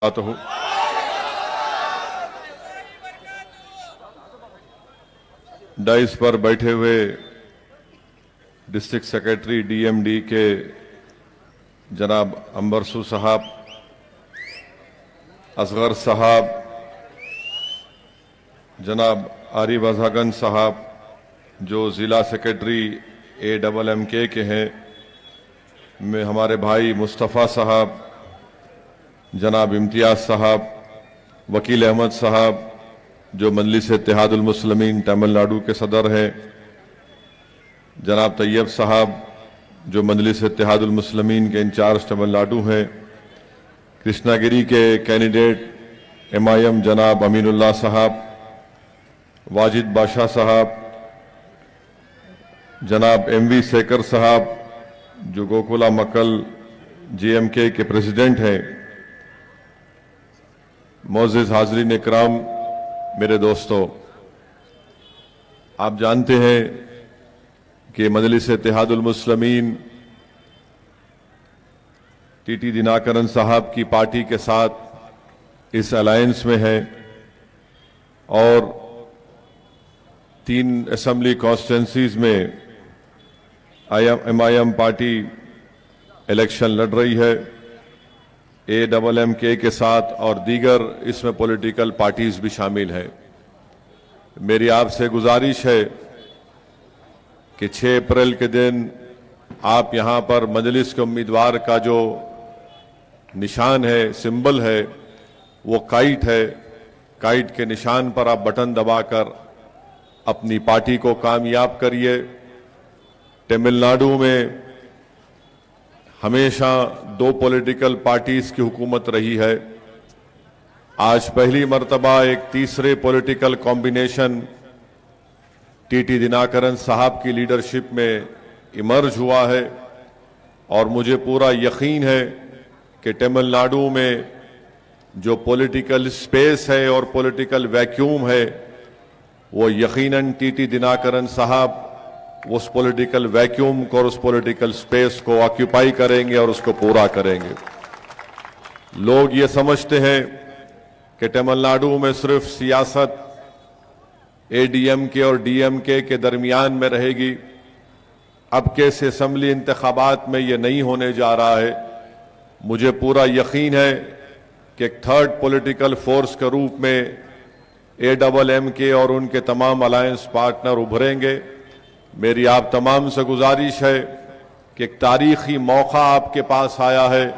हूँ। डाइस पर बैठे हुए डिस्ट्रिक्ट सेक्रेटरी डीएमडी के जनाब अंबरसू साहब, असगर साहब, जनाब आरिफ अज़ागन साहब जो ज़िला सेक्रेटरी AMMK के हैं, में हमारे भाई मुस्तफ़ा साहब, जनाब इम्तियाज़ साहब, वकील अहमद साहब जो मजलिस इत्तेहादुल मुस्लिमीन तमिलनाडु के सदर हैं, जनाब तैयब साहब जो मजलिस इत्तेहादुल मुस्लिमीन के इंचार्ज तमिलनाडु हैं, कृष्णागिरी के कैंडिडेट MIM जनाब अमीनुल्लाह साहब, वाजिद बादशाह साहब, जनाब MV सेकर साहब जो गोकुला मक्कल JMK के प्रेसिडेंट हैं, मोअज़्ज़िज़ हाज़रीन इकराम, मेरे दोस्तों, आप जानते हैं कि मजलिस इत्तेहादुल मुस्लिमीन TT दिनाकरन साहब की पार्टी के साथ इस अलायंस में है और 3 असेंबली कॉन्स्टिट्यूंसीज में MIM पार्टी इलेक्शन लड़ रही है AMMK के साथ, और दीगर इसमें पॉलिटिकल पार्टीज भी शामिल हैं। मेरी आपसे गुजारिश है कि 6 अप्रैल के दिन आप यहां पर मजलिस के उम्मीदवार का जो निशान है, सिंबल है, वो काइट है। काइट के निशान पर आप बटन दबाकर अपनी पार्टी को कामयाब करिए। तमिलनाडु में हमेशा 2 पॉलिटिकल पार्टीज की हुकूमत रही है। आज पहली मर्तबा एक तीसरे पॉलिटिकल कॉम्बिनेशन TT दिनाकरन साहब की लीडरशिप में इमर्ज हुआ है, और मुझे पूरा यकीन है कि तमिलनाडु में जो पॉलिटिकल स्पेस है और पॉलिटिकल वैक्यूम है, वो यकीनन TT दिनाकरन साहब उस पॉलिटिकल वैक्यूम को और उस पॉलिटिकल स्पेस को ऑक्यूपाई करेंगे और उसको पूरा करेंगे। लोग ये समझते हैं कि तमिलनाडु में सिर्फ सियासत ADMK और DMK के दरमियान में रहेगी। अब के इस असेंबली इंतखाबात में ये नहीं होने जा रहा है। मुझे पूरा यकीन है कि एक थर्ड पॉलिटिकल फोर्स के रूप में AMMK और उनके तमाम अलायंस पार्टनर उभरेंगे। मेरी आप तमाम से गुजारिश है कि एक तारीखी मौका आपके पास आया है,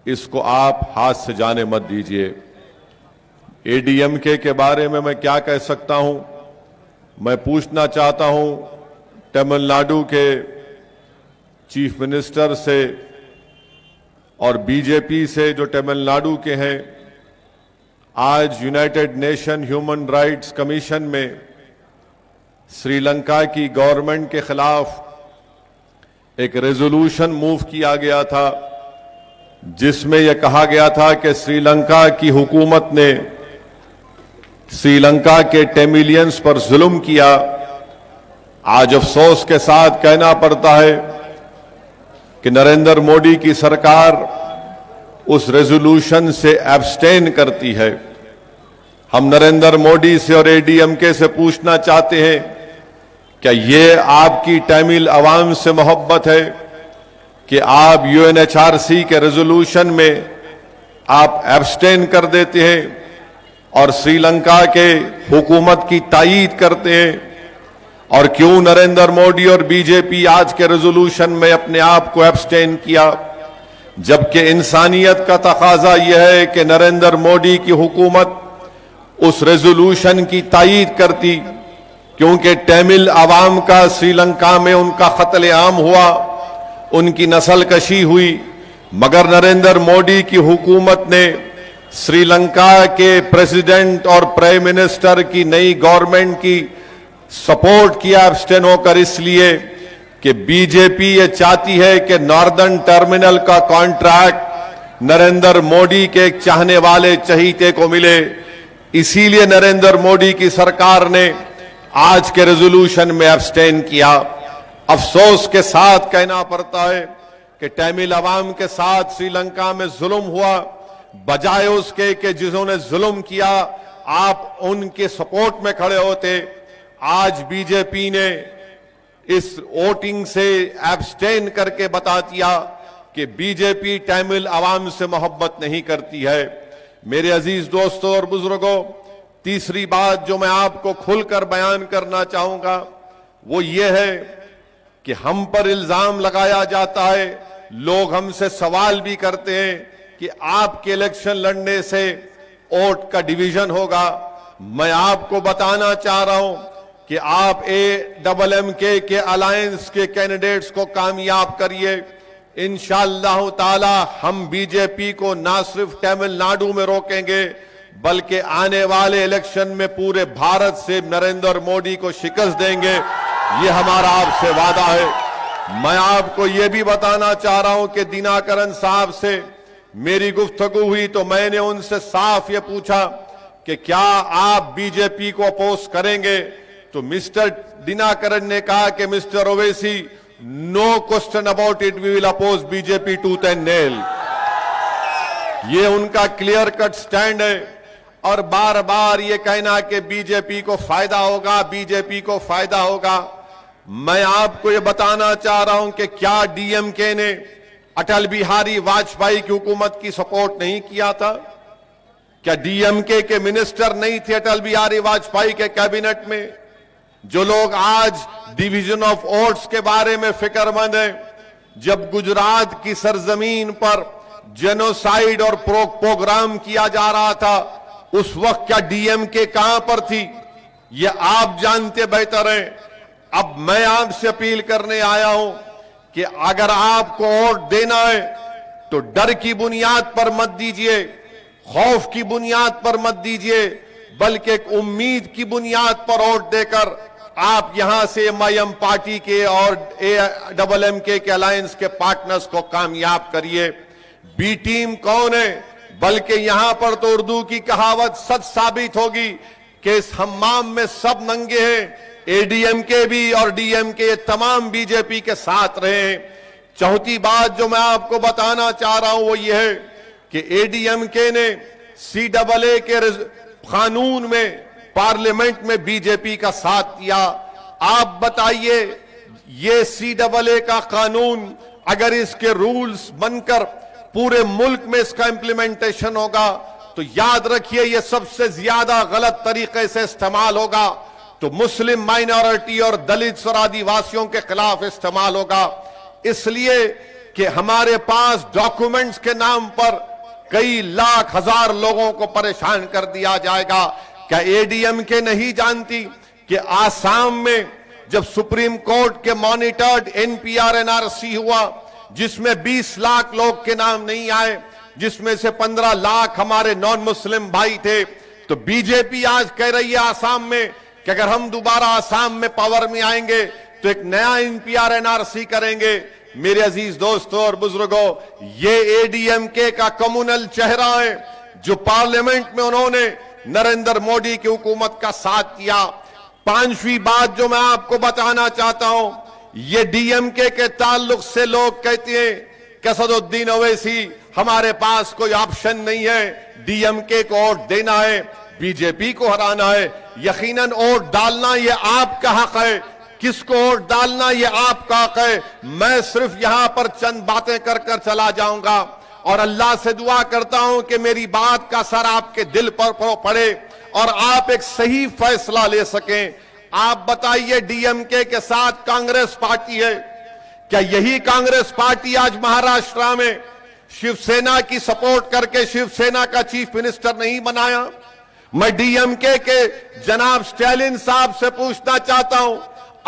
इसको आप हाथ से जाने मत दीजिए। ADMK के बारे में मैं क्या कह सकता हूं? मैं पूछना चाहता हूं तमिलनाडु के चीफ मिनिस्टर से और BJP से जो तमिलनाडु के हैं। आज United nation human rights commission में श्रीलंका की गवर्नमेंट के खिलाफ एक रेजोल्यूशन मूव किया गया था, जिसमें यह कहा गया था कि श्रीलंका की हुकूमत ने श्रीलंका के तमिलियंस पर जुल्म किया। आज अफसोस के साथ कहना पड़ता है कि नरेंद्र मोदी की सरकार उस रेजोल्यूशन से एब्सटेन करती है। हम नरेंद्र मोदी से और ADMK से पूछना चाहते हैं, क्या ये आपकी तमिल अवाम से मोहब्बत है कि आप UNHRC के रेजोल्यूशन में आप एब्सटेन कर देते हैं और श्रीलंका के हुकूमत की तायीद करते हैं? और क्यों नरेंद्र मोदी और BJP आज के रेजोल्यूशन में अपने आप को एब्सटेन किया, जबकि इंसानियत का तकाजा यह है कि नरेंद्र मोदी की हुकूमत उस रेजोल्यूशन की तायीद करती, क्योंकि तमिल अवाम का श्रीलंका में उनका कत्लेआम हुआ, उनकी नस्ल कशी हुई, मगर नरेंद्र मोदी की हुकूमत ने श्रीलंका के प्रेसिडेंट और प्राइम मिनिस्टर की नई गवर्नमेंट की सपोर्ट किया एब्सटेन होकर, इसलिए कि BJP ये चाहती है कि नॉर्दर्न टर्मिनल का कॉन्ट्रैक्ट नरेंद्र मोदी के एक चाहने वाले चहीते को मिले। इसीलिए नरेंद्र मोदी की सरकार ने आज के रेजोल्यूशन में एब्सटेन किया। अफसोस के साथ कहना पड़ता है कि तमिल अवाम के साथ श्रीलंका में जुल्म हुआ, बजाय उसके कि जिन्होंने जुल्म किया आप उनके सपोर्ट में खड़े होते, आज बीजेपी ने इस वोटिंग से एब्सटेन करके बता दिया कि बीजेपी तमिल आवाम से मोहब्बत नहीं करती है। मेरे अजीज दोस्तों और बुजुर्गों, तीसरी बात जो मैं आपको खुलकर बयान करना चाहूंगा वो ये है कि हम पर इल्जाम लगाया जाता है, लोग हमसे सवाल भी करते हैं कि आपके इलेक्शन लड़ने से वोट का डिवीजन होगा। मैं आपको बताना चाह रहा हूं कि आप AMMK के अलायंस के कैंडिडेट्स को कामयाब करिए। इंशाअल्लाह ताला हम बीजेपी को ना सिर्फ तमिलनाडु में रोकेंगे बल्कि आने वाले इलेक्शन में पूरे भारत से नरेंद्र मोदी को शिकस्त देंगे। ये हमारा आपसे वादा है। मैं आपको ये भी बताना चाह रहा हूं कि दिनाकरन साहब से मेरी गुफ्तगू हुई तो मैंने उनसे साफ ये पूछा कि क्या आप बीजेपी को अपोज करेंगे, तो मिस्टर दिनाकरन ने कहा कि mister Owaisi, no question about it, we will oppose BJP tooth and nail. ये उनका क्लियर कट स्टैंड है। और बार बार ये कहना कि बीजेपी को फायदा होगा, बीजेपी को फायदा होगा। मैं आपको ये बताना चाह रहा हूं कि क्या DMK ने अटल बिहारी वाजपेयी की हुकूमत की सपोर्ट नहीं किया था? क्या DMK के मिनिस्टर नहीं थे अटल बिहारी वाजपेयी के कैबिनेट में? जो लोग आज डिवीजन ऑफ वोट्स के बारे में फिक्रमंद हैं, जब गुजरात की सरजमीन पर जेनोसाइड और प्रोग्राम किया जा रहा था, उस वक्त क्या DMK कहां पर थी? ये आप जानते बेहतर हैं। अब मैं आपसे अपील करने आया हूं कि अगर आपको वोट देना है तो डर की बुनियाद पर मत दीजिए, खौफ की बुनियाद पर मत दीजिए, बल्कि एक उम्मीद की बुनियाद पर वोट देकर आप यहां से MIM पार्टी के और AMMK के अलायंस के पार्टनर्स को कामयाब करिए। बी टीम कौन है? बल्कि यहां पर तो उर्दू की कहावत सच साबित होगी कि इस हम्माम में सब नंगे हैं। ADMK भी और DMK तमाम बीजेपी के साथ रहे हैं। चौथी बात जो मैं आपको बताना चाह रहा हूं वो ये है कि ADMK ने CAA के कानून में पार्लियामेंट में बीजेपी का साथ दिया। आप बताइए, ये CAA का कानून अगर इसके रूल्स बनकर पूरे मुल्क में इसका इंप्लीमेंटेशन होगा तो याद रखिए ये सबसे ज्यादा गलत तरीके से इस्तेमाल होगा, तो मुस्लिम माइनॉरिटी और दलित और आदिवासियों के खिलाफ इस्तेमाल होगा। इसलिए कि हमारे पास डॉक्यूमेंट्स के नाम पर कई लाख हजार लोगों को परेशान कर दिया जाएगा। क्या ADMK नहीं जानती कि आसाम में जब सुप्रीम कोर्ट के मॉनिटर्ड NPR NRC हुआ जिसमें 20 लाख लोग के नाम नहीं आए, जिसमें से 15 लाख हमारे नॉन मुस्लिम भाई थे, तो बीजेपी आज कह रही है आसाम में कि अगर हम दोबारा आसाम में पावर में आएंगे तो एक नया NPR NRC करेंगे। मेरे अजीज दोस्तों और बुजुर्गों, ये ADMK का कम्युनल चेहरा है जो पार्लियामेंट में उन्होंने नरेंद्र मोदी की हुकूमत का साथ दिया। पांचवी बात जो मैं आपको बताना चाहता हूं, ये DMK के ताल्लुक से लोग कहते हैं कि असदुद्दीन ओवैसी हमारे पास कोई ऑप्शन नहीं है, DMK को वोट देना है, बीजेपी को हराना है। यकीनन वोट डालना ये आपका हक है, किसको वोट डालना ये आपका हक है। मैं सिर्फ यहां पर चंद बातें कर कर चला जाऊंगा और अल्लाह से दुआ करता हूं कि मेरी बात का असर आपके दिल पर पड़े और आप एक सही फैसला ले सकें। आप बताइए, DMK के साथ कांग्रेस पार्टी है, क्या यही कांग्रेस पार्टी आज महाराष्ट्र में शिवसेना की सपोर्ट करके शिवसेना का चीफ मिनिस्टर नहीं बनाया? मैं DMK के जनाब स्टैलिन साहब से पूछना चाहता हूं,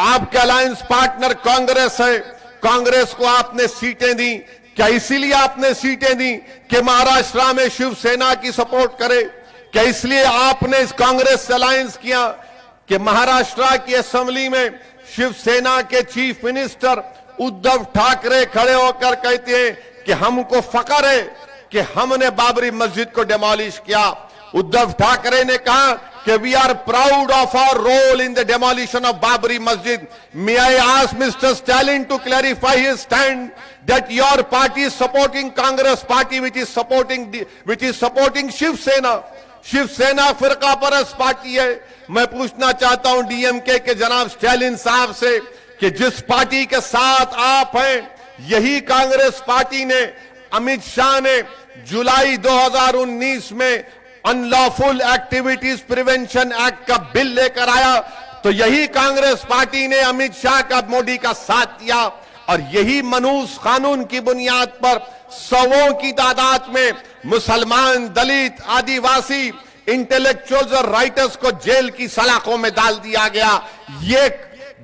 आपके अलायंस पार्टनर कांग्रेस है, कांग्रेस को आपने सीटें दी, क्या इसीलिए आपने सीटें दी कि महाराष्ट्र में शिवसेना की सपोर्ट करे? क्या इसलिए आपने इस कांग्रेस से अलायंस किया कि महाराष्ट्र की असेंबली में शिवसेना के चीफ मिनिस्टर उद्धव ठाकरे खड़े होकर कहते हैं कि हमको फख्र है कि हमने बाबरी मस्जिद को डिमोलिश किया। उद्धव ठाकरे ने कहा we are proud of our role in the demolition of Babri Masjid. May I ask Mr. Stalin to clarify his stand that your party is supporting Congress party which is supporting Shiv Sena. Shiv सेना फिरका परस्त party है. मैं पूछना चाहता हूं DMK के जनाब Stalin साहब से कि जिस पार्टी के साथ आप हैं, यही कांग्रेस पार्टी ने, अमित शाह ने जुलाई 2019 में अनलॉफुल एक्टिविटीज प्रिवेंशन एक्ट का बिल लेकर आया, तो यही कांग्रेस पार्टी ने अमित शाह का, मोदी का साथ दिया, और यही मनूस कानून की बुनियाद पर सौों की तादाद में मुसलमान, दलित, आदिवासी, इंटेलेक्चुअल्स और राइटर्स को जेल की सलाखों में डाल दिया गया. ये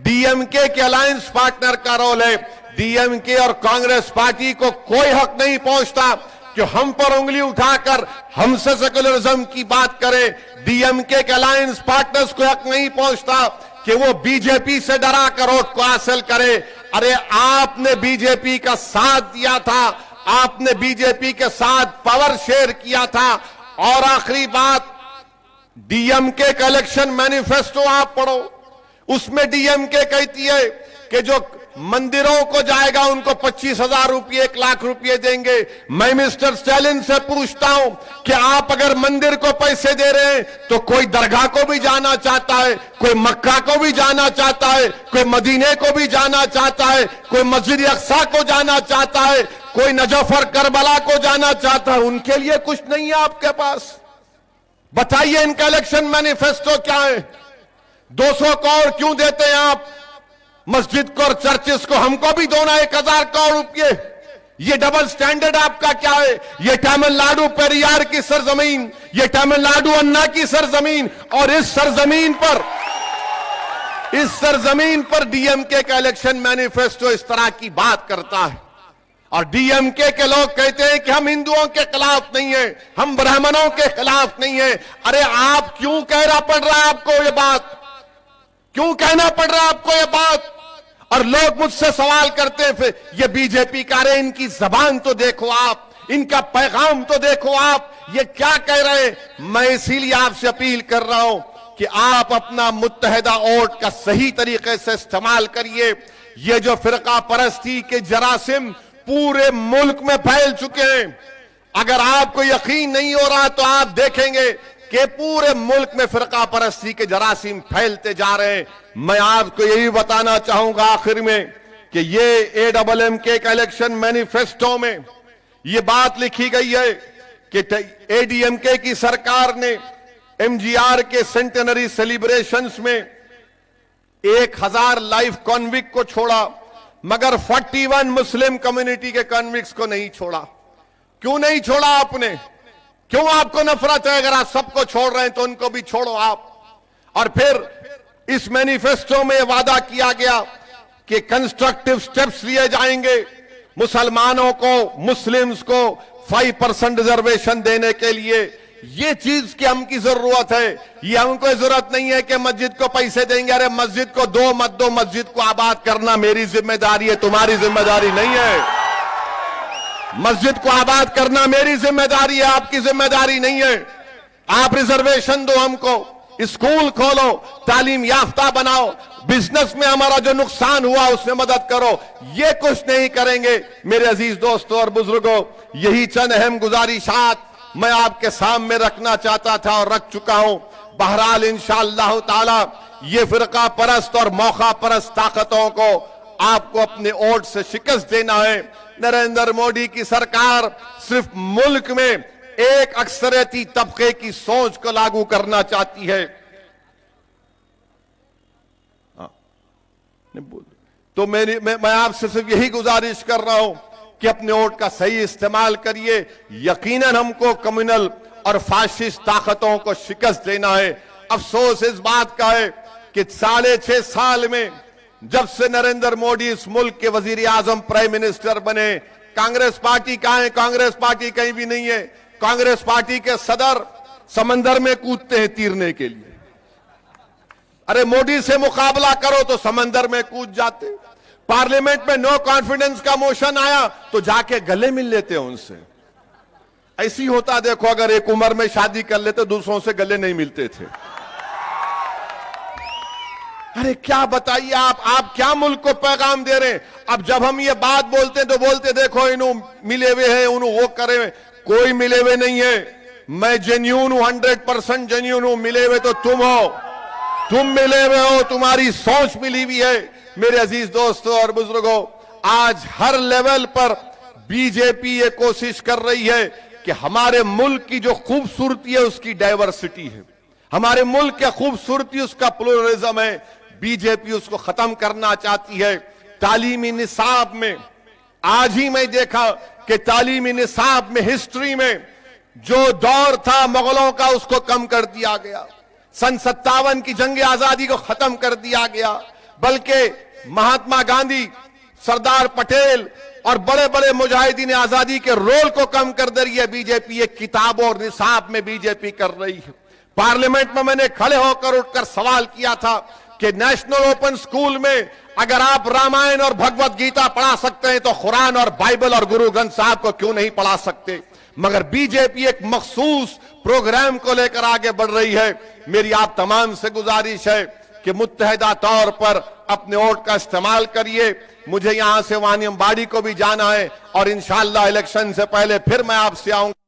डीएमके के अलायंस पार्टनर का रोल है. डीएमके और कांग्रेस पार्टी को कोई हक नहीं पहुंचता कि हम पर उंगली उठाकर हमसे सेकुलरिज्म की बात करें. डीएमके के अलायंस पार्टनर्स को हक नहीं पहुंचता कि वो बीजेपी से डरा कर वोट को हासिल करे. अरे आपने बीजेपी का साथ दिया था, आपने बीजेपी के साथ पावर शेयर किया था. और आखिरी बात, डीएमके का इलेक्शन मैनिफेस्टो आप पढ़ो, उसमें डीएमके कहती है कि जो मंदिरों को जाएगा उनको 25,000 रुपये, 1 लाख रुपये देंगे. मैं मिस्टर स्टालिन से पूछता हूं कि आप अगर मंदिर को पैसे दे रहे हैं तो कोई दरगाह को भी जाना चाहता है, कोई मक्का को भी जाना चाहता है, कोई मदीने को भी जाना चाहता है, कोई मस्जिद अक्सा को जाना चाहता है, कोई नजफ और करबला को जाना चाहता है. उनके लिए कुछ नहीं है आपके पास. बताइए इनका इलेक्शन मैनिफेस्टो क्या है? 200 करोड़ क्यों देते हैं आप मस्जिद को और चर्चिस को? हमको भी दो ना 1,000 करोड़ रुपये. ये डबल स्टैंडर्ड आपका क्या है? ये तमिलनाडु पेरियार की सरजमीन, ये तमिलनाडु अन्ना की सरजमीन, और इस सरजमीन पर डीएमके का इलेक्शन मैनिफेस्टो इस तरह की बात करता है. और डीएमके के लोग कहते हैं कि हम हिंदुओं के खिलाफ नहीं है, हम ब्राह्मणों के खिलाफ नहीं है. अरे आप क्यों कहना पड़ रहा है आपको ये बात? क्यों कहना पड़ रहा है आपको ये बात? और लोग मुझसे सवाल करते हैं फिर ये बीजेपी का, अरे इनकी जबान तो देखो आप, इनका पैगाम तो देखो आप, ये क्या कह रहे हैं. मैं इसीलिए आपसे अपील कर रहा हूं कि आप अपना मुत्तहिदा वोट का सही तरीके से इस्तेमाल करिए. ये जो फिरका परस्ती के जरासिम पूरे मुल्क में फैल चुके हैं, अगर आपको यकीन नहीं हो रहा तो आप देखेंगे कि पूरे मुल्क में फिरका परस्ती के जरासीम फैलते जा रहे हैं. मैं आपको यही बताना चाहूंगा आखिर में कि ये एडब्ल्यूएमके का इलेक्शन मैनिफेस्टो में ये बात लिखी गई है कि एडीएमके की सरकार ने एमजीआर के सेंटेनरी सेलिब्रेशंस में 1,000 लाइफ कॉन्विक्ट को छोड़ा, मगर 41 मुस्लिम कम्युनिटी के कॉन्विक्ट्स को नहीं छोड़ा. क्यों नहीं छोड़ा आपने? क्यों आपको नफरत है? अगर आप सबको छोड़ रहे हैं तो उनको भी छोड़ो आप. और फिर इस मैनिफेस्टो में वादा किया गया कि कंस्ट्रक्टिव स्टेप्स लिए जाएंगे मुसलमानों को, मुस्लिम्स को 5% रिजर्वेशन देने के लिए. ये चीज की हमकी जरूरत है. ये हमको जरूरत नहीं है कि मस्जिद को पैसे देंगे. अरे मस्जिद को दो मत दो, मस्जिद को आबाद करना मेरी जिम्मेदारी है, तुम्हारी जिम्मेदारी नहीं है. मस्जिद को आबाद करना मेरी जिम्मेदारी है, आपकी जिम्मेदारी नहीं है. आप रिजर्वेशन दो हमको, स्कूल खोलो, तालीम याफ्ता बनाओ, बिजनेस में हमारा जो नुकसान हुआ उसमें मदद करो. ये कुछ नहीं करेंगे. मेरे अजीज दोस्तों और बुजुर्गों, यही चंद अहम गुजारिशात मैं आपके सामने रखना चाहता था और रख चुका हूं. बहरहाल इंशाअल्लाह ताला ये फिरका परस्त और मौका परस्त ताकतों को आपको अपने वोट से शिकस्त देना है. नरेंद्र मोदी की सरकार सिर्फ मुल्क में एक अक्सरियती तबके की सोच को लागू करना चाहती है. तो मैं आपसे सिर्फ यही गुजारिश कर रहा हूं कि अपने वोट का सही इस्तेमाल करिए. यकीनन हमको कम्युनल और फाशिस्ट ताकतों को शिकस्त देना है. अफसोस इस बात का है कि 6.5 साल में जब से नरेंद्र मोदी इस मुल्क के वजीर आजम प्राइम मिनिस्टर बने, कांग्रेस पार्टी कहां है? कांग्रेस पार्टी कहीं भी नहीं है. कांग्रेस पार्टी के सदर समंदर में कूदते हैं तीरने के लिए. अरे मोदी से मुकाबला करो तो समंदर में कूद जाते. पार्लियामेंट में नो कॉन्फिडेंस का मोशन आया तो जाके गले मिल लेते हैं उनसे. ऐसी होता देखो, अगर एक उम्र में शादी कर लेते दूसरों से गले नहीं मिलते थे. ارے کیا بتائیے آپ کیا ملک کو پیغام دے رہے ہیں؟ اب جب ہم یہ بات بولتے ہیں تو بولتے دیکھو انہوں ملے ہوئے ہیں، انہوں وہ کرے ہوئے، کوئی ملے ہوئے نہیں ہے. میں جینیون ہوں، 100% جینیون ہوں. ملے ہوئے تو تم ہو، تم ملے ہوئے ہو، تمہاری سوچ ملی ہوئی ہے. میرے عزیز دوستوں اور بزرگوں، آج ہر لیول پر بی جے پی یہ کوشش کر رہی ہے کہ ہمارے ملک کی جو خوبصورتی ہے اس کی ڈائیورسٹی ہے، ہمارے ملک کی خوبصورتی اس کا پلورلزم ہے، بی جے پی اس کو ختم کرنا چاہتی ہے. تعلیمی نصاب میں آج ہی میں دیکھا کہ تعلیمی نصاب میں ہسٹری میں جو دور تھا مغلوں کا اس کو کم کر دیا گیا. 57 کی جنگ آزادی کو ختم کر دیا گیا، بلکہ مہاتما گاندھی، سردار پٹیل اور بڑے بڑے مجاہدین آزادی کے رول کو کم کر دے رہی ہے بی جے پی. ایک کتابوں اور نصاب میں بی جے پی کر رہی ہے. پارلیمنٹ میں نے کھڑے ہو کر اٹھ کر سوال کیا تھا کہ نیشنل اوپن سکول میں اگر آپ رامائن اور بھگوت گیتا پڑھا سکتے ہیں تو قرآن اور بائبل اور گرو گرنتھ صاحب کو کیوں نہیں پڑھا سکتے؟ مگر بی جے پی ایک مخصوص پروگرام کو لے کر آگے بڑھ رہی ہے. میری آپ تمام سے گزارش ہے کہ متحدہ طور پر اپنے ووٹ کا استعمال کریے. مجھے یہاں سے وانیم باڑی کو بھی جانا ہے اور انشاءاللہ الیکشن سے پہلے پھر میں آپ سے آؤں گا.